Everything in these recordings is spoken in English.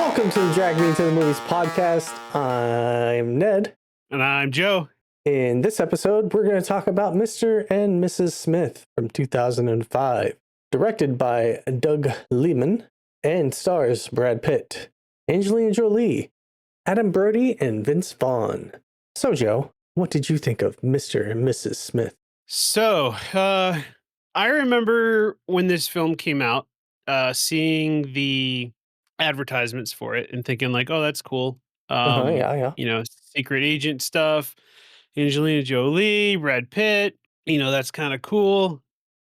Welcome to the Drag Me to the Movies podcast. I'm Ned. And I'm Joe. In this episode, we're going to talk about Mr. and Mrs. Smith from 2005, directed by Doug Liman and stars Brad Pitt, Angelina Jolie, Adam Brody, and Vince Vaughn. So, Joe, what did you think of Mr. and Mrs. Smith? So, I remember when this film came out, seeing the advertisements for it and thinking like, "Oh, that's cool." Yeah. Secret agent stuff, Angelina Jolie, Brad Pitt, that's kind of cool.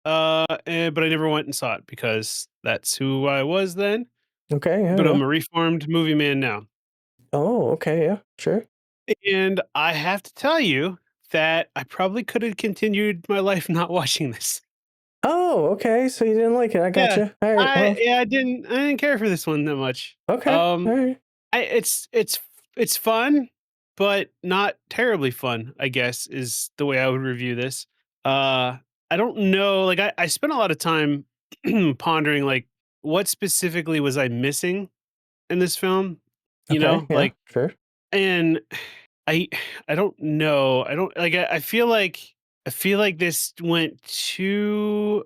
But I never went and saw it because that's who I was then. Okay, But yeah. I'm a reformed movie man now. Oh, okay, yeah, sure. And I have to tell you that I probably could have continued my life not watching this. Oh, okay, so you didn't like it. I Yeah. gotcha. All right, well, I didn't care for this one that much. okay, all Um, right. it's fun, but not terribly fun, I guess, is the way I would review this. I don't know, like, I spent a lot of time pondering, like, what specifically was I missing in this film? Okay, yeah, Like, sure. and I I don't know. I don't like, I feel like this went too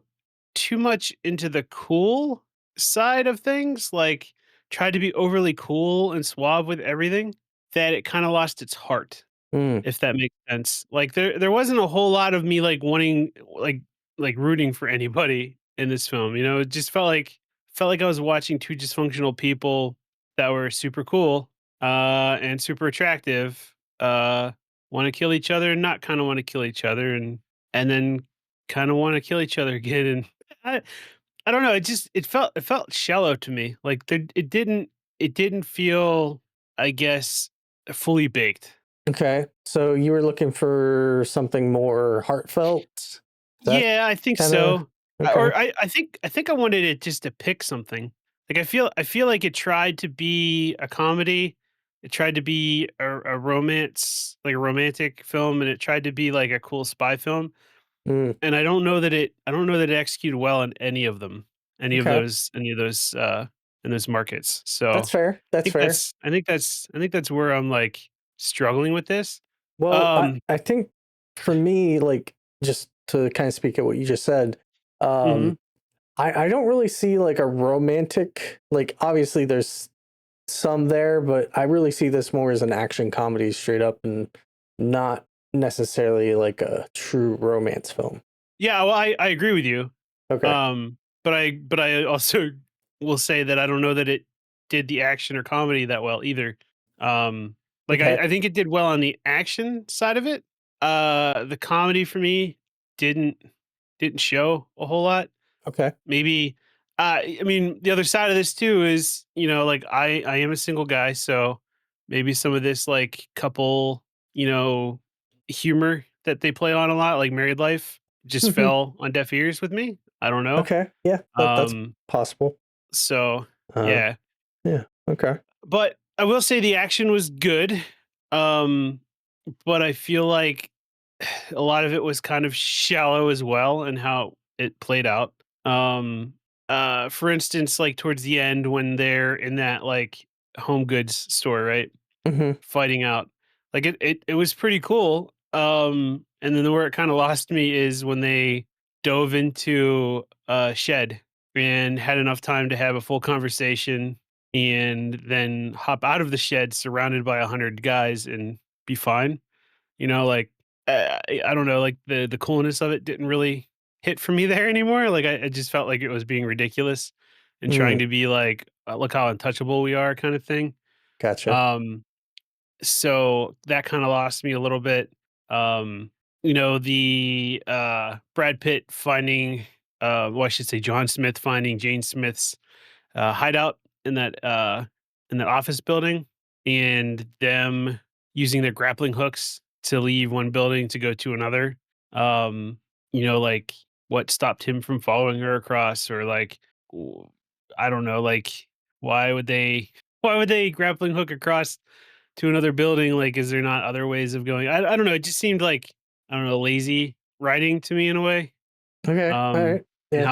much into the cool side of things, like, tried to be overly cool and suave with everything, that it kinda lost its heart, Mm, if that makes sense. Like, there wasn't a whole lot of me, like, wanting like, rooting for anybody in this film, It just felt like I was watching 2 dysfunctional people that were super cool, and super attractive, wanna kill each other and not kinda wanna kill each other, and then kinda wanna kill each other again, and I I don't know, it felt shallow to me, like, it didn't feel, I guess, fully baked. okay, so you were looking for something more heartfelt? Is that Yeah, I think kinda so. okay. I think I wanted it just to pick something. Like, I feel like it tried to be a comedy, it tried to be a romance, like a romantic film, and it tried to be like a cool spy film, Mm, and I don't know that it executed well in any of them, okay. in those markets. So, That's fair, I that's think fair. that's I think that's I think that's where I'm, like, struggling with this. Well, I Um I think for me, like, just to kinda speak at what you just said, mhm. um, I don't really see, like, a romantic like, obviously, there's some there, but I really see this more as an action comedy straight up and not necessarily like a true romance film. Yeah, well, I agree with you. Okay. But I also will say that I don't know that it did the action or comedy that well either. Like I, Okay. I think it did well on the action side of it. The comedy for me didn't didn't show a whole lot. Okay. Maybe I mean the other side of this too is, like I am a single guy, so maybe some of this like couple, you know, humor that they play on a lot, like married life, just Mhm. fell on deaf ears with me. I don't know. Okay. Yeah, that's Um, possible. so Uh, yeah. yeah. Okay. But I will say the action was good. Um, but I feel like a lot of it was kind of shallow as well and how it played out. Um, for instance, like towards the end when they're in that like home goods store, right? Hmm. Fighting out. Like it was pretty cool. And then where it kind of lost me is when they dove into a shed and had enough time to have a full conversation and then hop out of the shed surrounded by 100 guys and be fine. Like I don't know, like the coolness of it didn't really hit for me there anymore. Like I just felt like it was being ridiculous and trying Mm, to be like, look how untouchable we are, kind of thing. gotcha. Um, so that kinda lost me a little bit. Um, the, Brad Pitt finding, well, I should say John Smith finding Jane Smith's, hideout in that office building, and them using their grappling hooks to leave one building to go to another. Um, like, what stopped him from following her across or, like, w I don't know, like, why would they why would they grappling hook across to another building, like, is there not other ways of going? I don't know, it just seemed like, I don't know, lazy writing to me in a way, Okay. All right. and Yeah.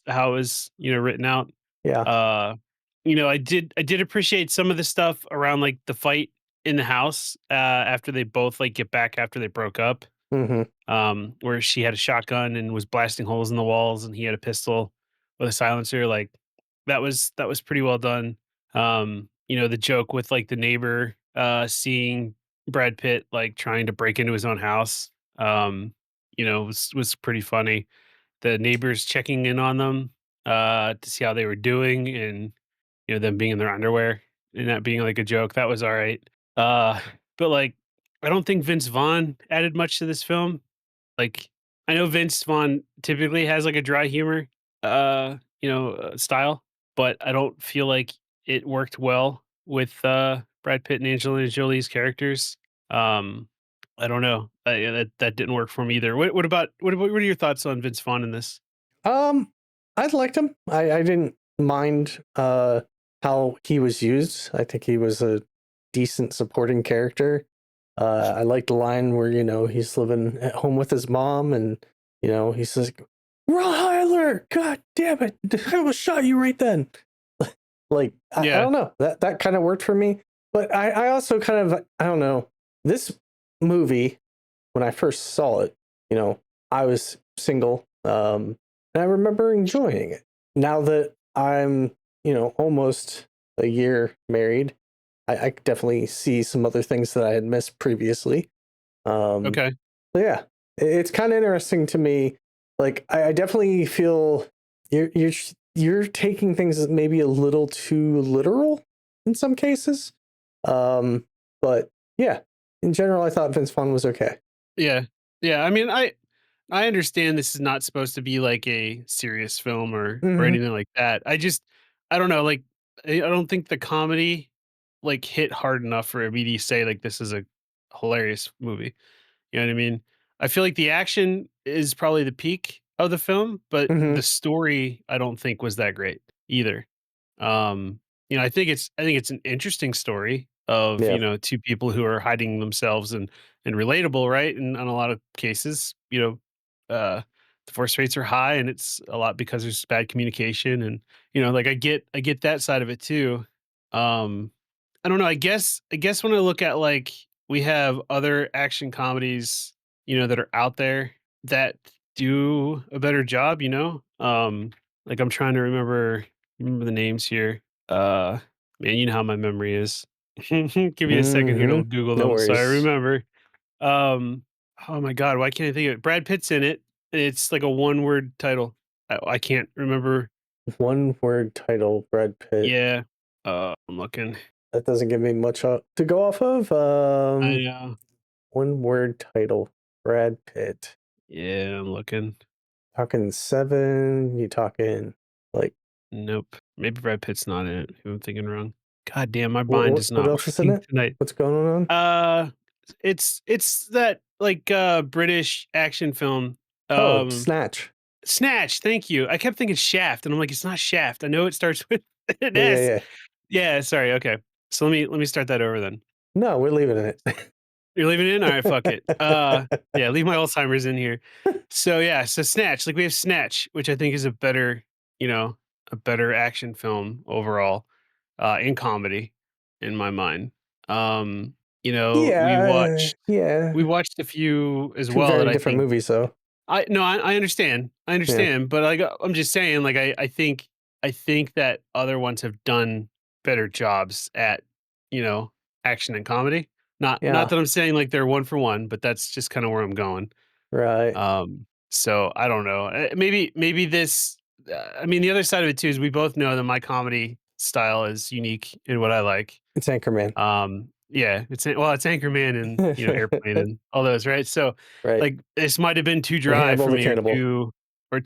how it was, written out. Yeah. Uh, I did appreciate some of the stuff around, like, the fight in the house, after they both, like, get back after they broke up, Hmm. where she had a shotgun and was blasting holes in the walls, and he had a pistol with a silencer, like, that was pretty well done. The joke with, like, the neighbor, seeing Brad Pitt, like, trying to break into his own house, was pretty funny. The neighbors checking in on them, to see how they were doing and, them being in their underwear and that being like a joke, that was alright. Uh, but, like, I don't think Vince Vaughn added much to this film. Like, I know Vince Vaughn typically has, like, a dry humor, style, but I don't feel like it worked well with, Brad Pitt and Angelina Jolie's characters. Um, I don't know. Yeah, that didn't work for me either. What are your thoughts on Vince Vaughn in this? Um, I liked him. I didn't mind how he was used. I think he was a decent supporting character. I liked the line where, he's living at home with his mom and, he says, Ryler, God damn it. I almost shot you right then. Like, I Yeah. don't know. That kind of worked for me. But I also kind of, I don't know. This movie, when I first saw it, you know, I was single, and I remember enjoying it. Now that I'm, almost a year married, I definitely see some other things that I had missed previously. Um, Okay. so yeah, it's kind of interesting to me. Like, I definitely feel you're taking things maybe a little too literal in some cases. Um, but yeah, in general, I thought Vince Vaughn was okay. Yeah. Yeah, I mean, I understand this is not supposed to be like a serious film or Hmm. anything like that. I don't know, like, I don't think the comedy, like, hit hard enough for me to say, like, this is a hilarious movie. You know what I mean? I feel like the action is probably the peak of the film, but Hmm. the story I don't think was that great either. Um, I think it's an interesting story of, Yeah. two people who are hiding themselves and relatable, right? And in a lot of cases, divorce rates are high and it's a lot because there's bad communication and like I get that side of it too. Um, I don't know. I guess when I look at like we have other action comedies, that are out there that do a better job, like I'm trying to remember the names here. Uh, Man, you know how my memory is. Give me a second here Hmm. to Google No them so I worries. remember. Um, oh my god, why can't I think of it? Brad Pitt's in it. It's like a one-word title. I can't remember. One word title, Brad Pitt. Yeah. I'm looking. That doesn't give me much to go off of. I know. One word title, Brad Pitt. Yeah, I'm looking. Talking seven. You talking like Nope. Maybe Brad Pitt's not in it. Maybe I'm thinking wrong. God damn, my what? mind What, is what not else is in working it? tonight. What's going on? Uh, it's that like British action film. Oh, Um, Snatch. Snatch. Thank you. I kept thinking Shaft, and I'm like, it's not Shaft. I know it starts with an Yeah, yeah, S. yeah. Yeah. Sorry. Okay. So let me start that over then. No, we're leaving it. You're leaving it in? All right, fuck it. Yeah, leave my Alzheimer's in here. So yeah, so Snatch, like we have Snatch, which I think is you know, a better action film overall, in comedy, in my mind. Um, we Yeah, watched yeah. we watched a few as Two well that very I different think movies, though. I no, I understand. I Yeah, understand, but like I'm just saying, like I think that other ones have done better jobs at, you know, action and comedy. Not yeah. that I'm saying like they're one for one, but that's just kind of where I'm going. Right. So I don't know. Maybe this. I mean, the other side of it too is we both know that my comedy style is unique in what I like. It's Anchorman. Yeah, it's Anchorman and, Airplane and all those, right? So, Right. like, this might have been too And dry Hannibal for the me Cannibal. or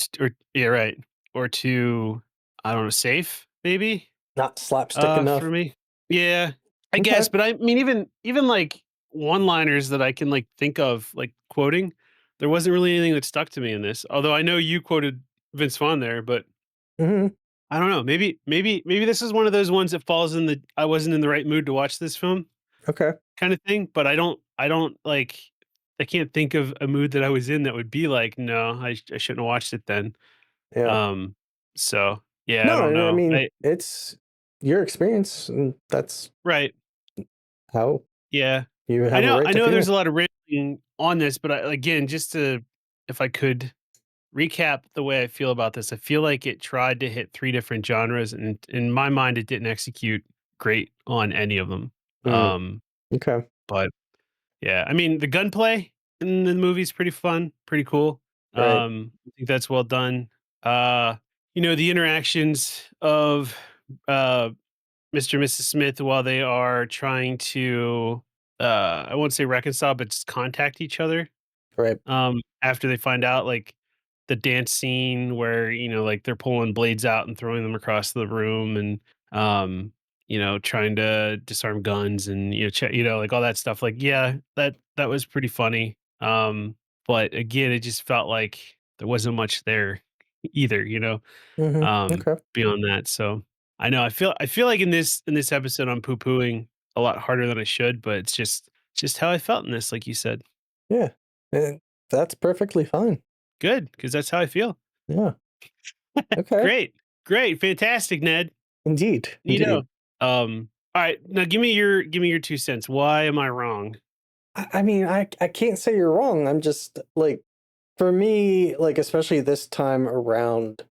yeah, right. Or too, I don't know, safe maybe, Not slapstick for enough. me. Yeah, I Okay. guess, but I mean even, like, one-liners that I can, like, think of, like, quoting, there wasn't really anything that stuck to me in this, although I know you quoted Vince Vaughn there, but Hmm. I don't know, maybe this is one of those ones that falls in the I wasn't in the right mood to watch this film Okay. kinda thing, but I don't, like I can't think of a mood that I was in that would be like, "No, I shouldn't have watched it then." Yeah. Um, so, yeah, I No, don't I know. mean, it's. your experience, and that's Right. how Yeah. you have a right I to know there's feel. a lot of written on this, but again, just to, if I could recap the way I feel about this, I feel like it tried to hit 3 different genres, and in my mind, it didn't execute great on any of them. Mm, Um, okay. but yeah, I mean, the gunplay in the movie is pretty fun, pretty cool. Right. I think that's well done. Uh, the interactions of uh Mr. and Mrs. Smith while they are trying to I won't say reconcile, but just contact each other. Right. After they find out, like, the dance scene where, like, they're pulling blades out and throwing them across the room, and, trying to disarm guns, and, like, all that stuff, like, yeah, that was pretty funny. But again, it just felt like there wasn't much there either, Okay. beyond that. So, I feel like in this episode, I'm poo-pooing a lot harder than I should, but it's just how I felt in this, like you said. Yeah. And that's perfectly fine. Good, because that's how I feel. Yeah. Okay. Great, great, fantastic, Ned. Indeed. Neato. Indeed. All right, now give me your 2 cents. Why am I wrong? I mean, I can't say you're wrong. I'm just like, for me, like, especially this time around,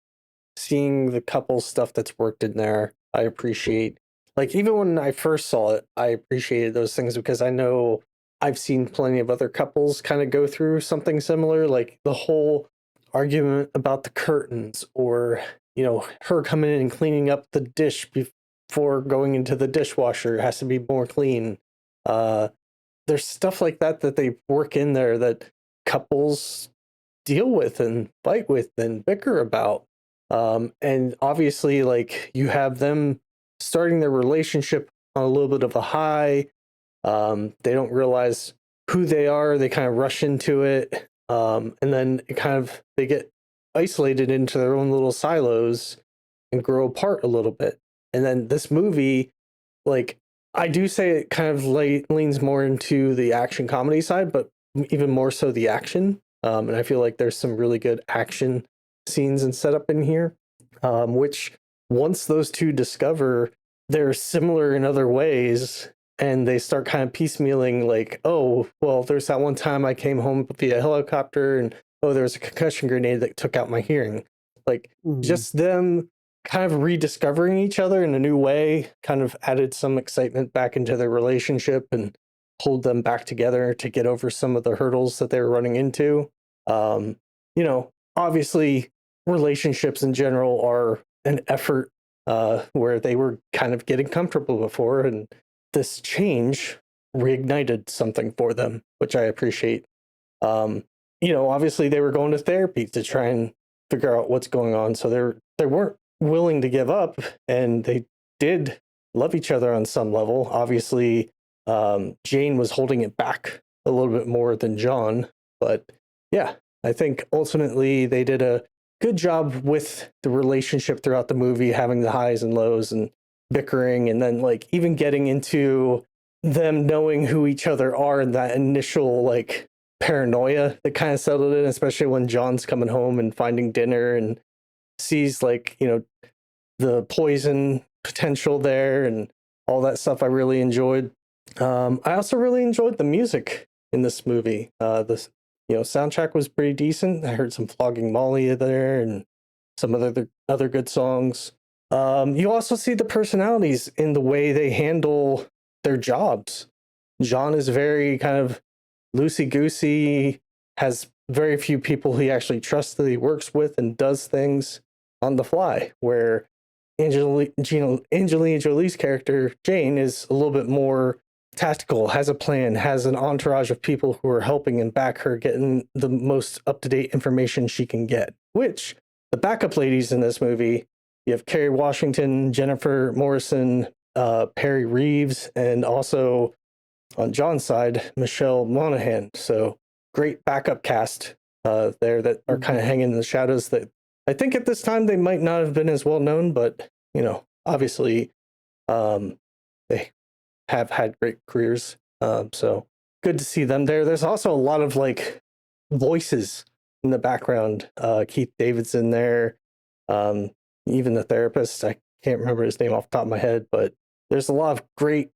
seeing the couple stuff that's worked in there, I appreciate. Like, even when I first saw it, I appreciated those things because I know I've seen plenty of other couples kind of go through something similar, like the whole argument about the curtains, or her coming in and cleaning up the dish before going into the dishwasher. It has to be more clean. Uh, there's stuff like that that they work in there that couples deal with and fight with and bicker about. And obviously, like, you have them starting their relationship on a little bit of a high. They don't realize who they are. They kind of rush into it. And then they get isolated into their own little silos and grow apart a little bit. And then this movie, like, I do say it kind of leans more into the action comedy side, but even more so the action. And I feel like there's some really good action scenes and setup in here, which once those two discover they're similar in other ways, and they start kind of piecemealing, like, oh, well, there's that one time I came home via helicopter, and oh, there was a concussion grenade that took out my hearing. Like, Mhm. just them kind of rediscovering each other in a new way kind of added some excitement back into their relationship and pulled them back together to get over some of the hurdles that they were running into. Um, Obviously, relationships in general are an effort, where they were kind of getting comfortable before, and this change reignited something for them, which I appreciate. Um, Obviously they were going to therapy to try and figure out what's going on. So they weren't willing to give up, and they did love each other on some level. Obviously, Jane was holding it back a little bit more than John, but yeah, I think ultimately they did a good job with the relationship throughout the movie, having the highs and lows and bickering, and then like even getting into them knowing who each other are and that initial like paranoia that kind of settled in, especially when John's coming home and finding dinner and sees, like, the poison potential there and all that stuff. I really enjoyed. I also really enjoyed the music in this movie. This soundtrack was pretty decent. I heard some Flogging Molly there and some other good songs. You also see the personalities in the way they handle their jobs. John is very kind of loosey goosey, has very few people he actually trusts that he works with, and does things on the fly. Where Angelina Jolie's character, Jane, is a little bit more tactical, has a plan, has an entourage of people who are helping and back her getting the most up to date information she can get. Which the backup ladies in this movie, you have Kerry Washington, Jennifer Morrison, Perry Reeves, and also on John's side, Michelle Monaghan. So great backup cast there that are kind of Mhm. hanging in the shadows. That I think at this time they might not have been as well known, but obviously, they have had great careers. So good to see them there. There's also a lot of like voices in the background. Keith Davidson there, um, even the therapist. I can't remember his name off the top of my head, but there's a lot of great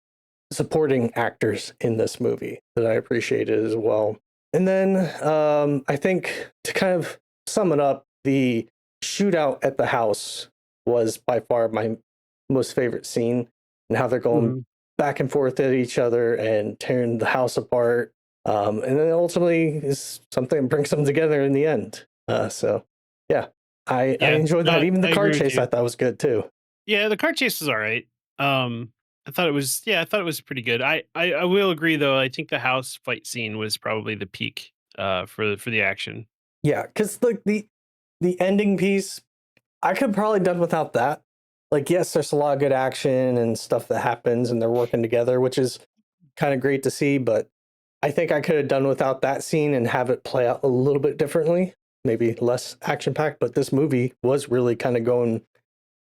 supporting actors in this movie that I appreciated as well. And then I think to kind of sum it up, the shootout at the house was by far my most favorite scene, and how they're going Mhm. back and forth at each other and tearing the house apart. And then ultimately is something that brings them together in the end. So yeah, I Yeah, enjoyed no, that. Even the I car agree with chase you. I thought was good too. Yeah, the car chase was alright. I thought it was yeah, I thought it was pretty good. I will agree though, I think the house fight scene was probably the peak, for the action. Yeah, because like the ending piece, I could probably done without that. Like, yes, there's a lot of good action and stuff that happens, and they're working together, which is kind of great to see. But I think I could have done without that scene and have it play out a little bit differently, maybe less action packed. But this movie was really kind of going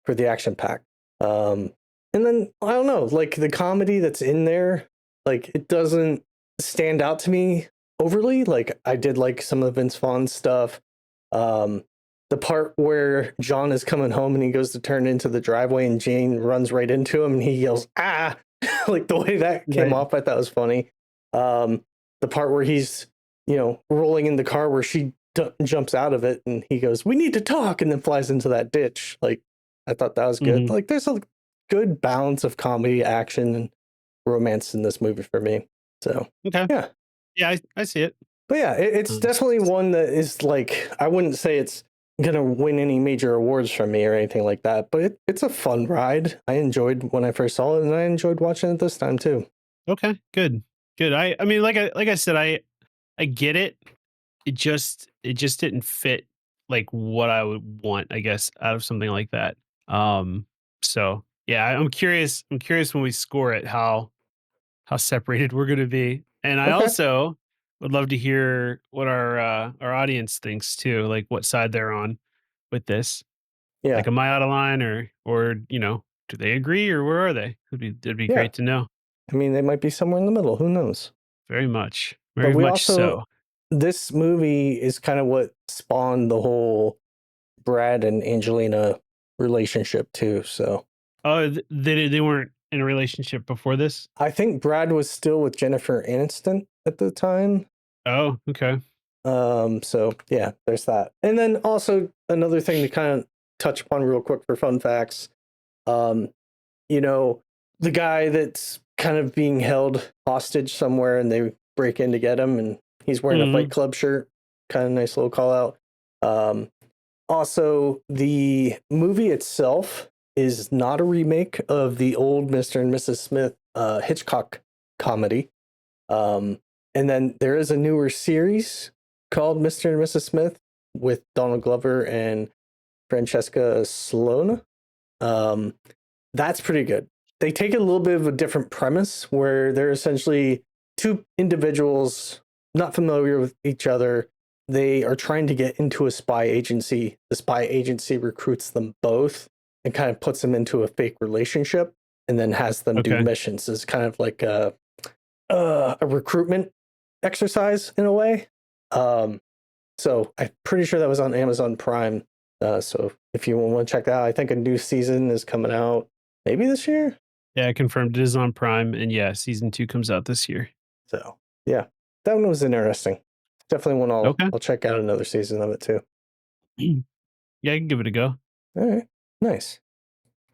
for the action pack. Um, and then I don't know, like the comedy that's in there, like it doesn't stand out to me overly. Like I did like some of Vince Vaughn's stuff. Um, the part where John is coming home and he goes to turn into the driveway and Jane runs right into him and he yells ah, like the way that came Right. off, I thought was funny. Um, the part where he's rolling in the car where she jumps out of it and he goes, "We need to talk," and then flies into that ditch. Like I thought that was good. Mhm. Like there's a good balance of comedy, action, and romance in this movie for me. So Okay. yeah, Yeah, I see it. but yeah, it's Um, definitely one that is like I wouldn't say it's gonna win any major awards from me or anything like that, but it's a fun ride. I enjoyed when I first saw it, and I enjoyed watching it this time too. okay, good. Good. I mean, like I said, I get it. It just didn't fit like what I would want, I guess, out of something like that. Um, so yeah, I'm curious when we score it how separated we're gonna be. And I Okay, also would love to hear what our audience thinks too, like what side they're on with this. yeah, Like, am I out of line or do they agree or where are they? It'd be yeah. great to know. I mean, they might be somewhere in the middle. Who knows? Very much. But Very we much also so. this movie is kind of what spawned the whole Brad and Angelina relationship too. So Oh, they weren't in a relationship before this? I think Brad was still with Jennifer Aniston at the time. Oh, okay. So yeah, there's that. And then also another thing to kind of touch upon real quick for fun facts. Um, you know, the guy that's kind of being held hostage somewhere and they break in to get him and he's wearing a Fight Mhm. Club shirt. Kind of nice little call out. Um, Also, the movie itself is not a remake of the old Mr. and Mrs. Smith Hitchcock comedy. Um, and then there is a newer series called Mr. and Mrs. Smith with Donald Glover and Francesca Sloane. Um, that's pretty good. They take a little bit of a different premise where they're essentially two individuals not familiar with each other. They are trying to get into a spy agency. The spy agency recruits them both and kind of puts them into a fake relationship and then has them do Okay. missions. It's kind of like a recruitment exercise in a way. Um, so I'm pretty sure that was on Amazon Prime. So if you want to check that out, I think a new season is coming out maybe this year. Yeah, I confirmed it is on Prime, and yeah, season 2 comes out this year. So yeah, that one was interesting. Definitely one Okay. I'll check out another season of it too. Yeah, I can give it a go. All right, nice.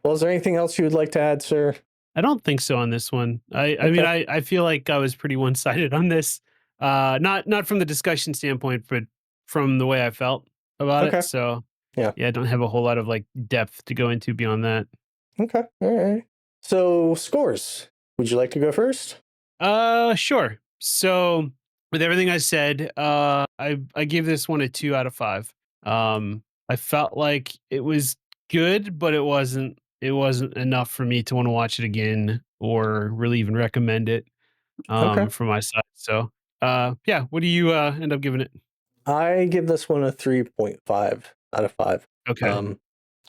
Well, is there anything else you would like to add, sir? I don't think so on this one. I mean, Okay, I feel like I was pretty one-sided on this. Not from the discussion standpoint, but from the way I felt about it. okay, So, yeah, yeah, I don't have a whole lot of, like, depth to go into beyond that. okay, all right. So scores. Would you like to go first? Sure. So, with everything I said, I give this one a 2 out of 5. I felt like it was good, but it wasn't enough for me to wanna watch it again or really even recommend it. Okay, From my side. So, yeah, what do you end up giving it? I give this one a 3.5 out of 5. Okay, Um,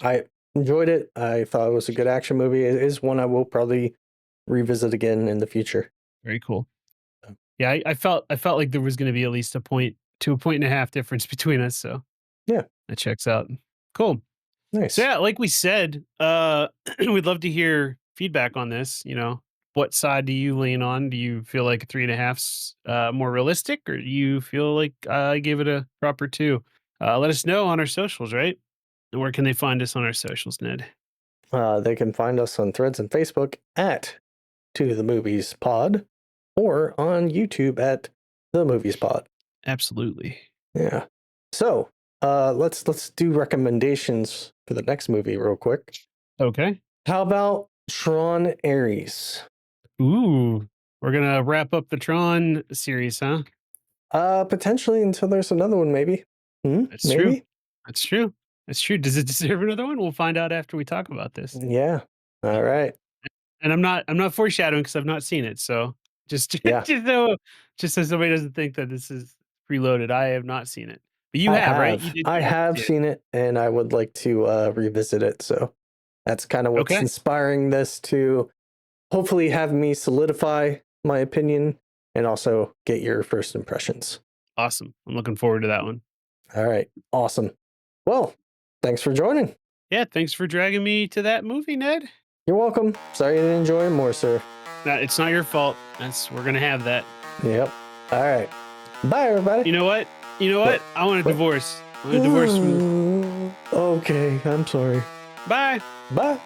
I enjoyed it. I thought it was a good action movie. It is one I will probably revisit again in the future. very cool. Yeah, I felt like there was going to be at least a point to a point and a half difference between us. So Yeah. that checks out. Cool. Nice. So yeah, like we said, we'd love to hear feedback on this. What side do you lean on? Do you feel like 3.5's more realistic, or do you feel like I gave it a proper 2? Let us know on our socials, right? And where can they find us on our socials, Ned? They can find us on Threads and Facebook at To the Movies Pod, or on YouTube at The Movies Pod. Absolutely. Yeah. So let's do recommendations for the next movie real quick. Okay. How about Tron Ares? Ooh, we're gonna wrap up the Tron series, huh? Potentially until there's another one, maybe. That's true. Maybe. That's true. That's true. Does it deserve another one? We'll find out after we talk about this. Yeah. All right. And I'm not foreshadowing because I've not seen it. So just Yeah. just so somebody doesn't think that this is preloaded, I have not seen it. But you have, right? You did I say you have did. seen it, and I would like to revisit it. So that's kind of what's Okay. inspiring this to hopefully have me solidify my opinion and also get your first impressions. Awesome. I'm looking forward to that one. All right. Awesome. Well, thanks for joining. Yeah, thanks for dragging me to that movie, Ned. You're welcome. Sorry you didn't enjoy it more, sir. It's not your fault. We're gonna have that. Yep. All right. Bye, everybody. You know what? What? I want a What? divorce. I want a divorce from you. Okay. I'm sorry. Bye. Bye.